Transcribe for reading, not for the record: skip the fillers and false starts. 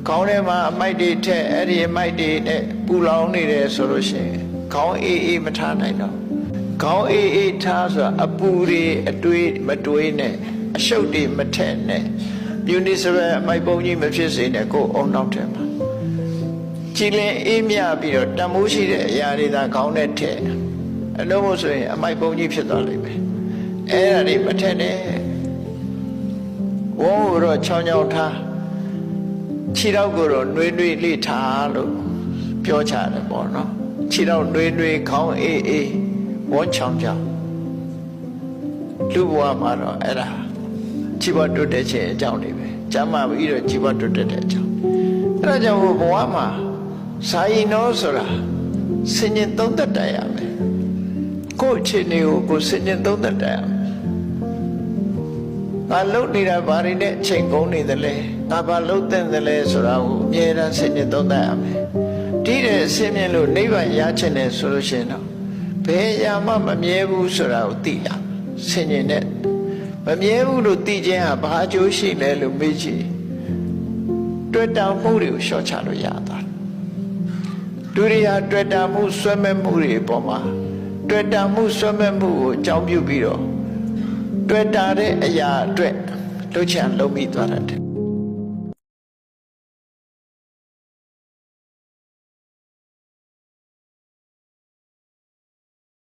ခေါင်းထဲမှာအမိုက်တွေထက်အဲ့ဒီအမိုက်တွေနဲ့ပူလောင်နေတယ်ဆိုလို့ရှိရင်ခေါင်းအေးမထားနိုင်တော့ခေါင်းအေးထားဆိုတာအပူတွေအတွေးမတွေးနဲ့အရှုပ်တွေမထက်နဲ့မြူနီစပယ်အမိုက်ပုံကြီးမဖြစ်စေနဲ့ကိုယ်အုံနောက်ထဲမှာကြည်လင်အေးမြပြီးတော့တန်မိုးရှိတဲ့အရာတွေသာခေါင်းနဲ့ထည့်အလို့မို့ဆိုရင်အမိုက်ပုံကြီးဖြစ်သွားလိမ့်မယ်အဲ့ဒါတွေမထက်နဲ့ဝုန်းကိုတော့ချောင်းချောင်းထားခြေထောက်ကိုတော့နှွေးလိထားလို့ပြောချတယ်ပေါ့နော်ခြေထောက်နှွေးခေါင်းအေးဝန်းချောင်းချောင်းလူဘဝမှာတော့အဲ့ဒါជីវတုတ်တဲ့ခြင်းအကြောင်းတွေပဲကျမ်းမာပြီးတော့ជីវတုတ်တဲ့အကြောင်းအဲ့ဒါကြောင့်ဘဝမှာဇာယီနောဆိုတာစဉ္ញသုံးသက်တတ်ရမယ်ကိုယ့်အခြေအနေကိုကိုယ်စဉ္ញသုံးသက်တတ်ရမယ်ငါလုံနေတာဘာတွေနဲ့အချိန်ကုန်နေသလဲငါဘာလုံတဲ့သလဲဆိုတာကိုအမြဲတမ်းစဉ္ញသုံးသက်ရမယ်ဒီတဲ့အစင်းမြင်လို့နိဗ္ဗာန်ရချင်တယ်ဆိုလို့ရှိရင်တော့ဘယ်ရာမှမမြဲဘူးဆိုတာကိုသိရစဉ္ញနဲ့မမြဲဘူးလို့သိခြင်းဟာဘာအကျိုးရှိလဲလို့မေးကြည့်တွေ့တာမှုတွေကိုလျှော့ချလို့ရတာဒုတိယတွေ့တာမှုဆွဲမဲ့မှုတွေအပေါ်မှာတွေ့တာမှုဆွဲမဲ့မှုကိုအကြောင်းပြုပြီးတော့တွေ့တာတဲ့အရာအတွက်လှုပ်ချံလုပ်မိသွားတယ်